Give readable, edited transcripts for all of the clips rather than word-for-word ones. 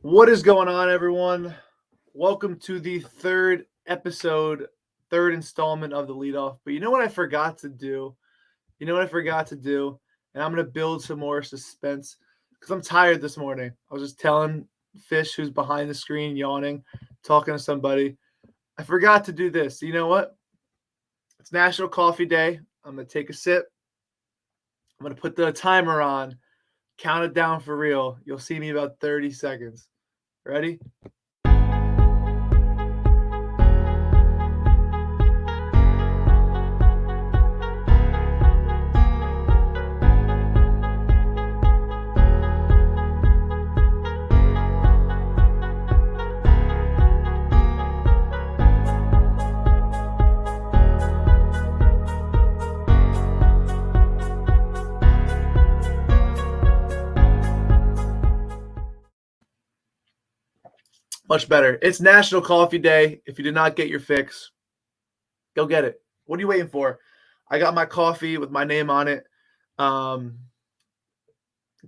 What is going on, everyone? Welcome to the third episode, third installment of the Leadoff. But you know what I forgot to do? And I'm going to build some more suspense because I'm tired this morning. I was just telling Fish, who's behind the screen, yawning, talking to somebody. I forgot to do this. You know what? It's National Coffee Day. I'm going to take a sip. I'm going to put the timer on, count it down for real. You'll see me about 30 seconds. Ready? Much better. It's National Coffee Day. If you did not get your fix, go get it. What are you waiting for? I got my coffee with my name on it. It's I'm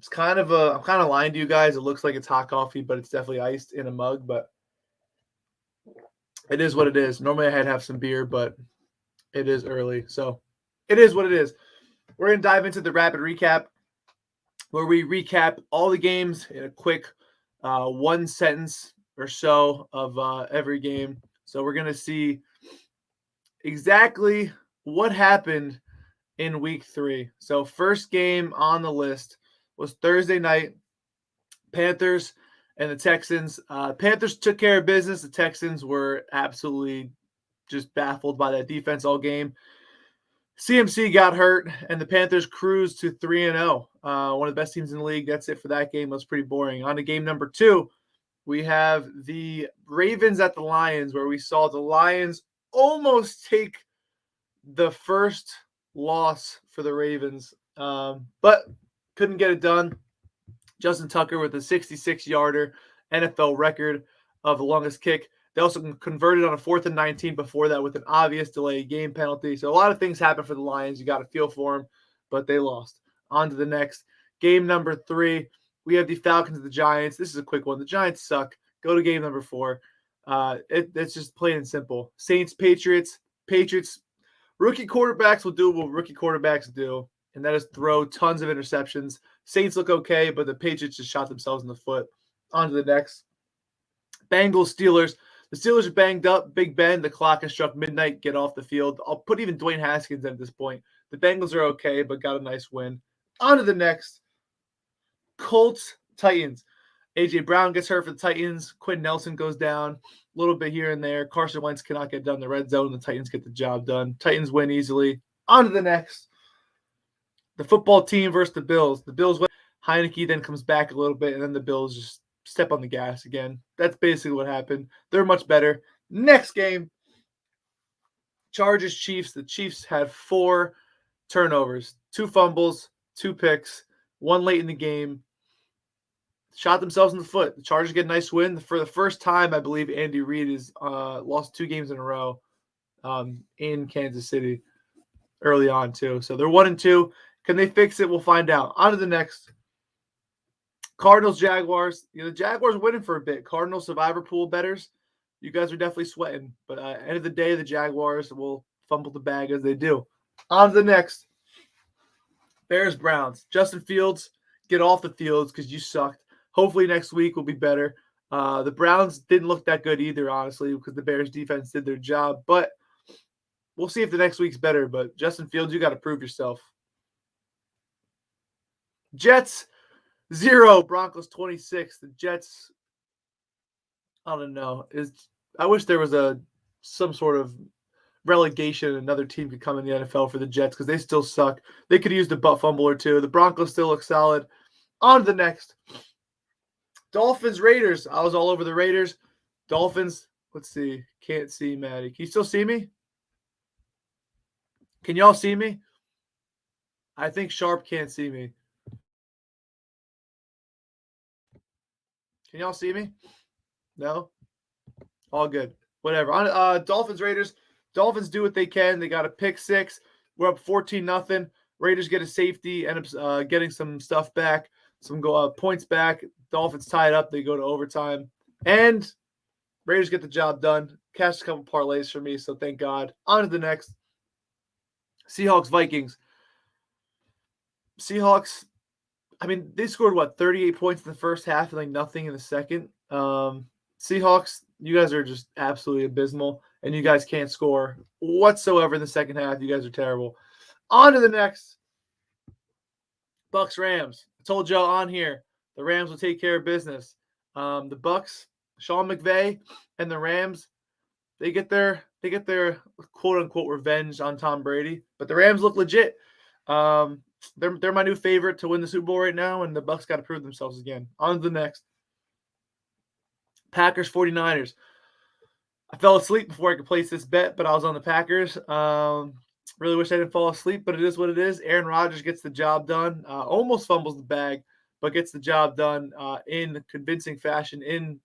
kind of lying to you guys. It looks like it's hot coffee, but it's definitely iced in a mug. But it is what it is. Normally I'd have some beer, but it is early, so it is what it is. We're gonna dive into the rapid recap, where we recap all the games in a quick one sentence or so of every game. So we're going to see exactly what happened in week 3. So first game on the list was Thursday night, Panthers and the Texans. Panthers took care of business. The Texans were absolutely just baffled by that defense all game. CMC got hurt, and the Panthers cruised to 3-0. One of the best teams in the league. That's it for that game. It was pretty boring. On to game number 2. We have the Ravens at the Lions, where we saw the Lions almost take the first loss for the Ravens, but couldn't get it done. Justin Tucker with a 66-yarder NFL record of the longest kick. They also converted on a 4th and 19 before that with an obvious delay game penalty. So a lot of things happened for the Lions. You got to feel for them, but they lost. On to the next. Game number 3. We have the Falcons and the Giants. This is a quick one. The Giants suck. Go to game number 4. It's just plain and simple. Saints, Patriots. Rookie quarterbacks will do what rookie quarterbacks do, and that is throw tons of interceptions. Saints look okay, but the Patriots just shot themselves in the foot. On to the next. Bengals, Steelers. The Steelers are banged up. Big Ben, the clock has struck midnight. Get off the field. I'll put even Dwayne Haskins at this point. The Bengals are okay, but got a nice win. On to the next. Colts, Titans. A.J. Brown gets hurt for the Titans. Quinn Nelson goes down a little bit here and there. Carson Wentz cannot get done in the red zone. The Titans get the job done. Titans win easily. On to the next. The football team versus the Bills. The Bills win. Heineke then comes back a little bit, and then the Bills just step on the gas again. That's basically what happened. They're much better. Next game, Chargers, Chiefs. The Chiefs had 4 turnovers, 2 fumbles, 2 picks, 1 late in the game. Shot themselves in the foot. The Chargers get a nice win. For the first time, I believe Andy Reid has lost 2 games in a row in Kansas City early on, too. So they're 1-2. Can they fix it? We'll find out. On to the next. Cardinals, Jaguars. The Jaguars winning for a bit. Cardinals survivor pool bettors. You guys are definitely sweating. But at the end of the day, the Jaguars will fumble the bag as they do. On to the next. Bears, Browns. Justin Fields, get off the fields because you sucked. Hopefully next week will be better. The Browns didn't look that good either, honestly, because the Bears defense did their job. But we'll see if the next week's better. But Justin Fields, you got to prove yourself. Jets, 0. Broncos, 26. The Jets, I don't know. I wish there was some sort of relegation. Another team could come in the NFL for the Jets because they still suck. They could use the butt fumble or 2. The Broncos still look solid. On to the next. Dolphins, Raiders. I was all over the Raiders. Dolphins, let's see. Can't see Maddie. Can you still see me? Can y'all see me? I think Sharp can't see me. Can y'all see me? No? All good. Whatever. Dolphins, Raiders. Dolphins do what they can. They got a pick 6. We're up 14-0. Raiders get a safety, end up getting some stuff back. some points back. Dolphins tie it up. They go to overtime. And Raiders get the job done. Cashed a couple parlays for me, so thank God. On to the next. Seahawks, Vikings. Seahawks, I mean, they scored, 38 points in the first half and nothing in the second. Seahawks, you guys are just absolutely abysmal, and you guys can't score whatsoever in the second half. You guys are terrible. On to the next. Bucks, Rams. I told y'all on here, the Rams will take care of business. The Bucks, Sean McVay, and the Rams, they get their quote unquote revenge on Tom Brady, but the Rams look legit. They're my new favorite to win the Super Bowl right now, and the Bucks got to prove themselves again. On to the next. Packers, 49ers. I fell asleep before I could place this bet, but I was on the Packers. Really wish I didn't fall asleep, but it is what it is. Aaron Rodgers gets the job done. Almost fumbles the bag, but gets the job done in convincing fashion, in,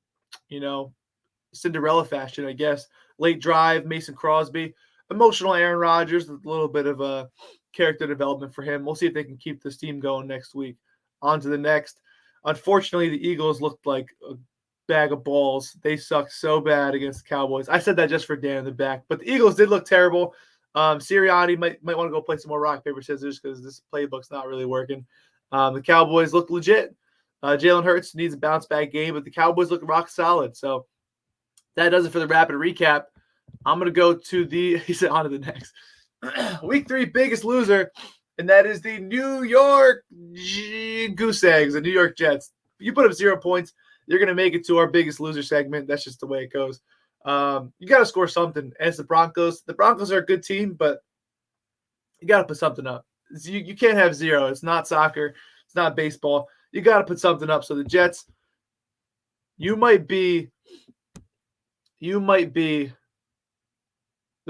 Cinderella fashion, I guess. Late drive, Mason Crosby. Emotional Aaron Rodgers, a little bit of a character development for him. We'll see if they can keep this team going next week. On to the next. Unfortunately, the Eagles looked like a bag of balls. They sucked so bad against the Cowboys. I said that just for Dan in the back, but the Eagles did look terrible. Sirianni might want to go play some more rock, paper, scissors because this playbook's not really working. The Cowboys look legit. Jalen Hurts needs a bounce back game, but the Cowboys look rock solid. So that does it for the rapid recap. I'm going to go to he said on to the next. Week 3 biggest loser, and that is the New York Goose Eggs, the New York Jets. If you put up 0 points, you're going to make it to our biggest loser segment. That's just the way it goes. You got to score something. As the Broncos are a good team, but you got to put something up. You can't have 0. It's not soccer. It's not baseball. You got to put something up. So the Jets, you might be the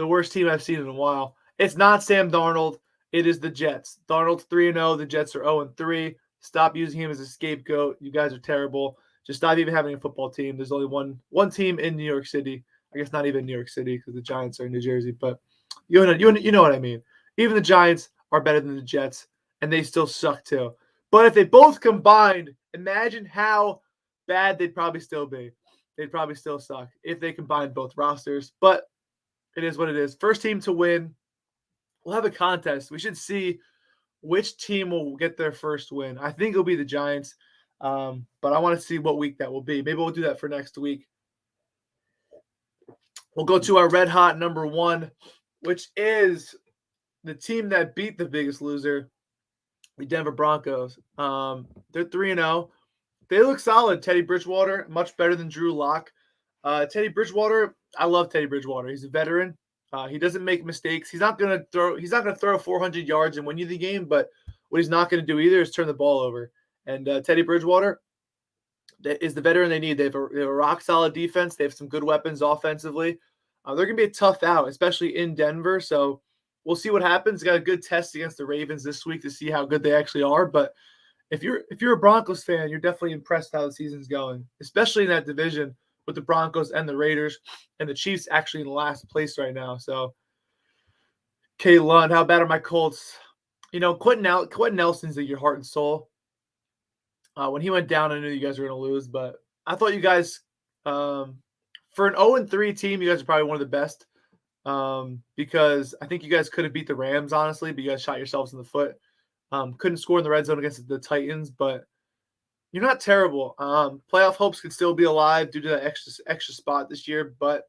worst team I've seen in a while. It's not Sam Darnold. It is the Jets. Darnold's 3-0. The Jets are 0-3. Stop using him as a scapegoat. You guys are terrible. Just stop even having a football team. There's only one team in New York City. I guess not even New York City because the Giants are in New Jersey. But you know what I mean. Even the Giants are better than the Jets, and they still suck too. But if they both combined, imagine how bad they'd probably still be. They'd probably still suck if they combined both rosters. But it is what it is. First team to win. We'll have a contest. We should see which team will get their first win. I think it'll be the Giants, but I want to see what week that will be. Maybe we'll do that for next week. We'll go to our red hot number 1, which is the team that beat the biggest loser, the Denver Broncos. They're 3-0. They look solid. Teddy Bridgewater, much better than Drew Lock. Teddy Bridgewater, I love Teddy Bridgewater. He's a veteran. He doesn't make mistakes. He's not gonna throw 400 yards and win you the game. But what he's not gonna do either is turn the ball over. And Teddy Bridgewater is the veteran they need. They have a rock solid defense. They have some good weapons offensively. They're gonna be a tough out, especially in Denver. So we'll see what happens. Got a good test against the Ravens this week to see how good they actually are. But if you're a Broncos fan, you're definitely impressed how the season's going, especially in that division with the Broncos and the Raiders, and the Chiefs actually in last place right now. So, K. Lund, how bad are my Colts? Quentin Nelson's your heart and soul. When he went down, I knew you guys were going to lose, but I thought you guys, for an 0-3 team, you guys are probably one of the best because I think you guys could have beat the Rams, honestly, but you guys shot yourselves in the foot. Couldn't score in the red zone against the Titans, but you're not terrible. Playoff hopes could still be alive due to that extra spot this year, but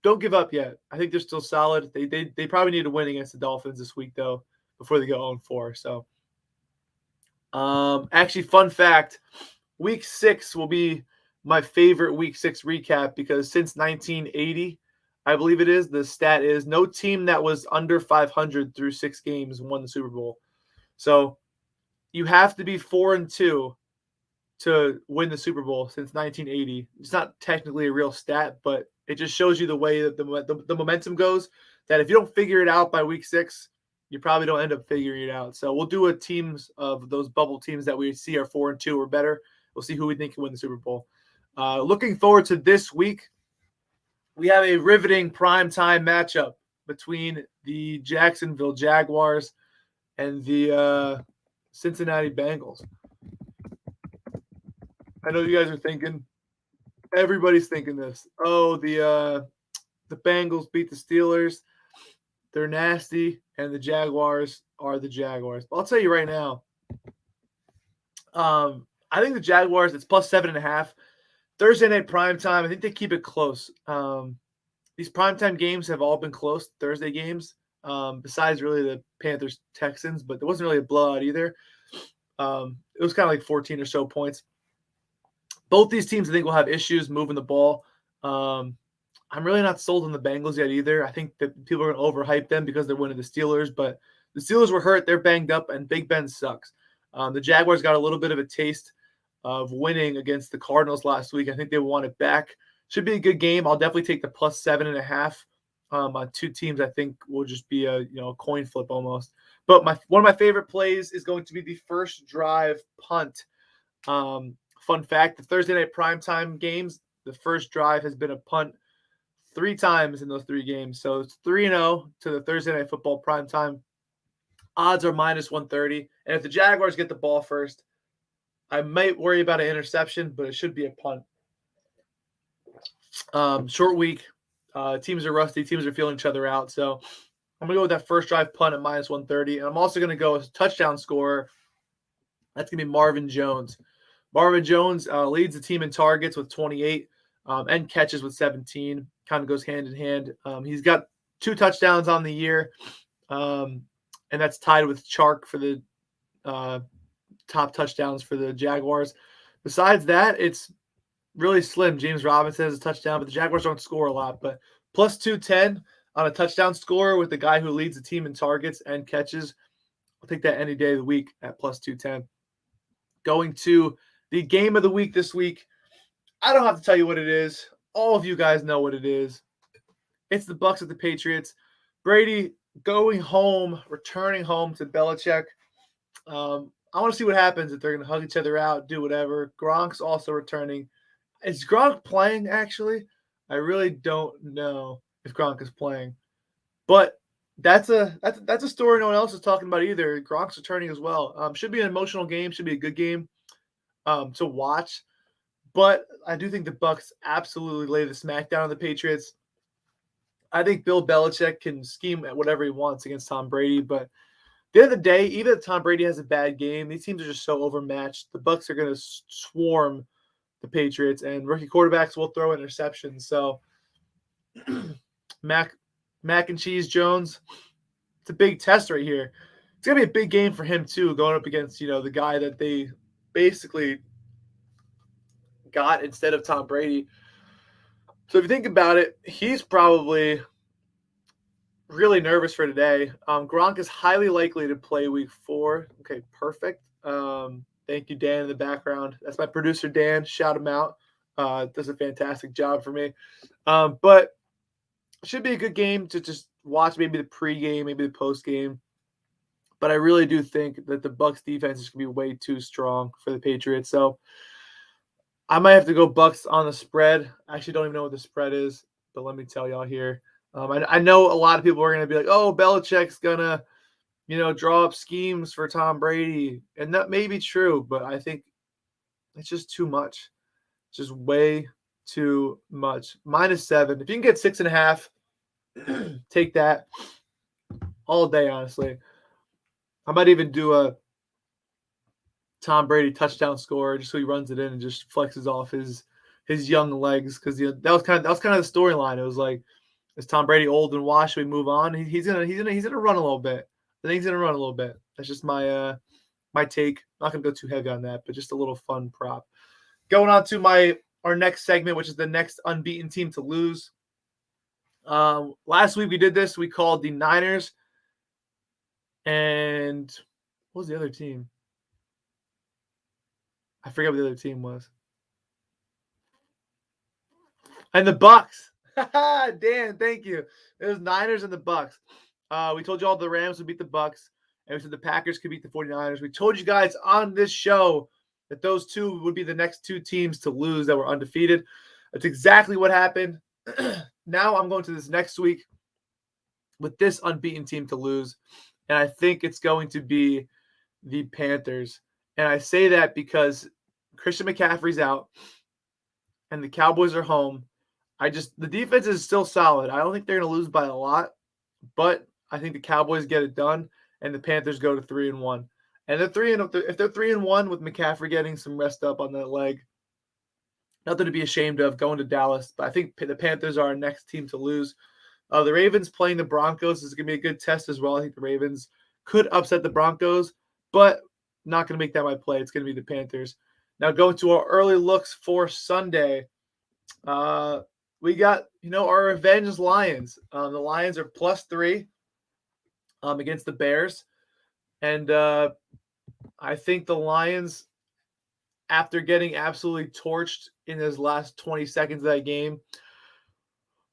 don't give up yet. I think they're still solid. They probably need to win against the Dolphins this week, though, before they go 0-4. So, actually, fun fact, Week 6 will be my favorite Week 6 recap because since 1980, I believe it is, the stat is no team that was under 500 through 6 games won the Super Bowl. So, you have to be 4-2 to win the Super Bowl since 1980. It's not technically a real stat, but it just shows you the way that the momentum goes, that if you don't figure it out by Week 6, you probably don't end up figuring it out. So we'll do a teams of those bubble teams that we see are 4-2 or better. We'll see who we think can win the Super Bowl. Looking forward to this week. We have a riveting primetime matchup between the Jacksonville Jaguars and the Cincinnati Bengals. I know you guys are thinking, everybody's thinking this. Oh, the Bengals beat the Steelers. They're nasty, and the Jaguars are the Jaguars. But I'll tell you right now, I think the Jaguars, it's plus 7.5. Thursday night prime time, I think they keep it close. These primetime games have all been close, Thursday games, besides really the Panthers Texans, but there wasn't really a blowout either. It was kind of like 14 or so points. Both these teams, I think, will have issues moving the ball. I'm really not sold on the Bengals yet either. I think that people are going to overhype them because they're winning the Steelers, but the Steelers were hurt. They're banged up, and Big Ben sucks. The Jaguars got a little bit of a taste of winning against the Cardinals last week. I think they want it back. Should be a good game. I'll definitely take the plus 7.5 on two teams. I think will just be a coin flip almost. But one of my favorite plays is going to be the first drive punt. Fun fact: the Thursday night primetime games, the first drive has been a punt 3 times in those 3 games. So it's 3-0 to the Thursday night football primetime. Odds are minus 130. And if the Jaguars get the ball first, I might worry about an interception, but it should be a punt. Short week. Teams are rusty. Teams are feeling each other out. So I'm going to go with that first drive punt at minus 130. And I'm also going to go with a touchdown scorer. That's going to be Marvin Jones. Marvin Jones leads the team in targets with 28 and catches with 17. Kind of goes hand in hand. He's got 2 touchdowns on the year, and that's tied with Chark for the top touchdowns for the Jaguars. Besides that, it's really slim. James Robinson has a touchdown, but the Jaguars don't score a lot. But plus 210 on a touchdown scorer with the guy who leads the team in targets and catches. I'll take that any day of the week at plus 210. Going to the game of the week this week. I don't have to tell you what it is. All of you guys know what it is. It's the Bucs at the Patriots. Brady going home, returning home to Belichick. I want to see what happens if they're going to hug each other out, do whatever. Gronk's also returning. Is Gronk playing, actually? I really don't know if Gronk is playing. But that's a story no one else is talking about either. Gronk's returning as well. Should be an emotional game. Should be a good game to watch. But I do think the Bucs absolutely lay the smackdown on the Patriots. I think Bill Belichick can scheme at whatever he wants against Tom Brady. But at the end of the day, even if Tom Brady has a bad game, these teams are just so overmatched. The Bucs are going to swarm the Patriots, and rookie quarterbacks will throw interceptions. So Mac and Cheese Jones, it's a big test right here. It's going to be a big game for him too, going up against, the guy that they basically got instead of Tom Brady. So if you think about it, he's probably really nervous for today. Gronk is highly likely to play week 4. Okay, perfect. Thank you, Dan, in the background. That's my producer, Dan. Shout him out. Does a fantastic job for me. But it should be a good game to just watch, maybe the pregame, maybe the postgame. But I really do think that the Bucs defense is going to be way too strong for the Patriots. So I might have to go Bucs on the spread. I actually don't even know what the spread is, but let me tell y'all here. I know a lot of people are going to be like, oh, Belichick's going to, draw up schemes for Tom Brady. And that may be true, but I think it's just too much. It's just way too much. -7. If you can get 6.5, take that all day, honestly. I might even do a Tom Brady touchdown score just so he runs it in and just flexes off his young legs, because that was kind of the storyline. It was like, is Tom Brady old and washed? Should we move on? He's gonna run a little bit. I think he's gonna run a little bit. That's just my take. Not gonna go too heavy on that, but just a little fun prop. Going on to our next segment, which is the next unbeaten team to lose. Last week we did this. We called the Niners, and what was the other team? I forget what the other team was. And the Bucs. Dan, thank you. It was Niners and the Bucs. We told you all the Rams would beat the Bucs, and we said the Packers could beat the 49ers. We told you guys on this show that those two would be the next 2 teams to lose that were undefeated. That's exactly what happened. Now I'm going to this next week with this unbeaten team to lose, and I think it's going to be the Panthers. And I say that because Christian McCaffrey's out, and the Cowboys are home. The defense is still solid. I don't think they're going to lose by a lot, but I think the Cowboys get it done, and the Panthers go to 3-1. And if they're 3-1 with McCaffrey getting some rest up on that leg, nothing to be ashamed of going to Dallas. But I think the Panthers are our next team to lose. The Ravens playing the Broncos is going to be a good test as well. I think the Ravens could upset the Broncos, but not going to make that my play. It's going to be the Panthers. Now going to our early looks for Sunday. We got, our revenge Lions. The Lions are +3 against the Bears. And I think the Lions, after getting absolutely torched in his last 20 seconds of that game,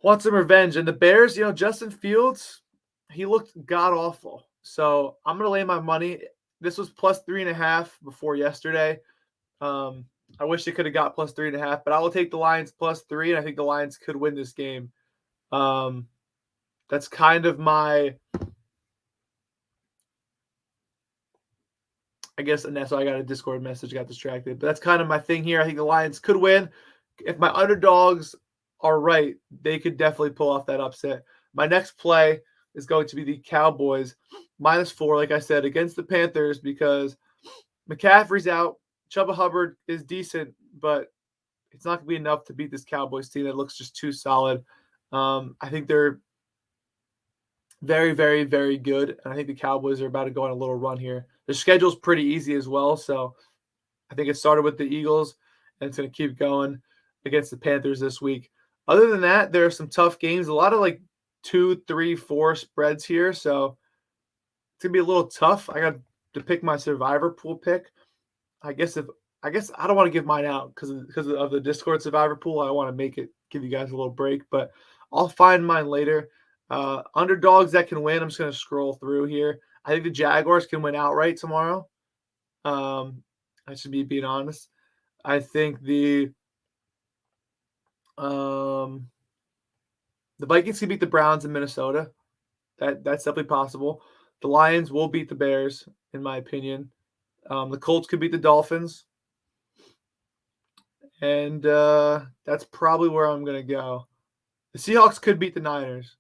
want some revenge. And the Bears, Justin Fields, he looked god-awful. So I'm going to lay my money. This was +3.5 before yesterday. I wish they could have got +3.5, but I will take the Lions +3, and I think the Lions could win this game. That's kind of my, I guess, and so I got a Discord message, got distracted, but that's kind of my thing here. I think the Lions could win. If my underdogs are right, they could definitely pull off that upset. My next play is going to be the Cowboys -4, like I said, against the Panthers, because McCaffrey's out. Chuba Hubbard is decent, but it's not going to be enough to beat this Cowboys team that looks just too solid. I think they're very, very, very good, and I think the Cowboys are about to go on a little run here. Their schedule's pretty easy as well, so I think it started with the Eagles, and it's going to keep going against the Panthers this week. Other than that, there are some tough games, a lot of 2, 3, 4 spreads here, so it's going to be a little tough. I got to pick my survivor pool pick. I guess I don't want to give mine out because of the Discord survivor pool. I want to give you guys a little break, but I'll find mine later. Underdogs that can win, I'm just going to scroll through here. I think the Jaguars can win outright tomorrow. I should be being honest. I think the Vikings can beat the Browns in Minnesota. That's definitely possible. The Lions will beat the Bears, in my opinion. The Colts could beat the Dolphins. And that's probably where I'm going to go. The Seahawks could beat the Niners,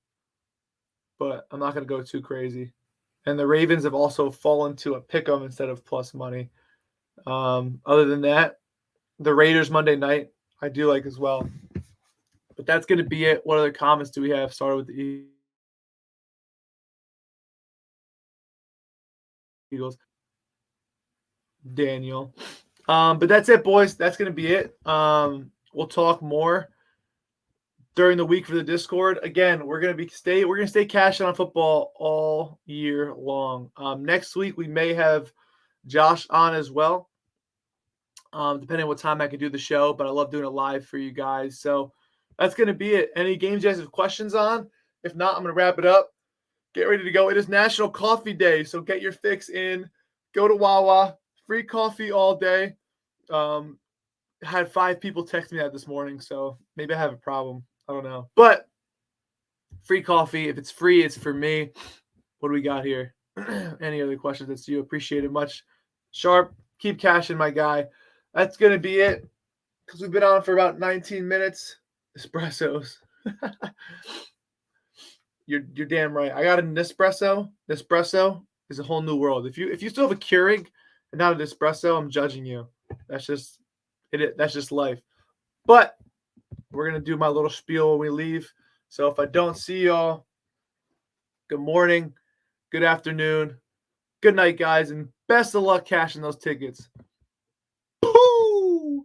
but I'm not going to go too crazy. And the Ravens have also fallen to a pick 'em instead of plus money. Other than that, the Raiders Monday night, I do like as well. But that's going to be it. What other comments do we have? Started with the Eagles. Daniel. But that's it, boys. That's going to be it. We'll talk more during the week for the Discord. Again, we're going to stay cashing on football all year long. Next week we may have Josh on as well. Depending on what time I can do the show, but I love doing it live for you guys. So that's going to be it. Any games you guys have questions on? If not, I'm going to wrap it up. Get ready to go. It is National Coffee Day, so get your fix in. Go to Wawa. Free coffee all day. Had 5 people text me that this morning, so maybe I have a problem. I don't know. But free coffee. If it's free, it's for me. What do we got here? Any other questions? That's you. Appreciate it much. Sharp. Keep cashing, my guy. That's going to be it because we've been on for about 19 minutes. Espressos. You're damn right. I got an Nespresso. Nespresso is a whole new world. If you still have a Keurig and not an espresso, I'm judging you. That's just it. That's just life. But we're gonna do my little spiel when we leave. So if I don't see y'all, good morning, good afternoon, good night, guys, and best of luck cashing those tickets.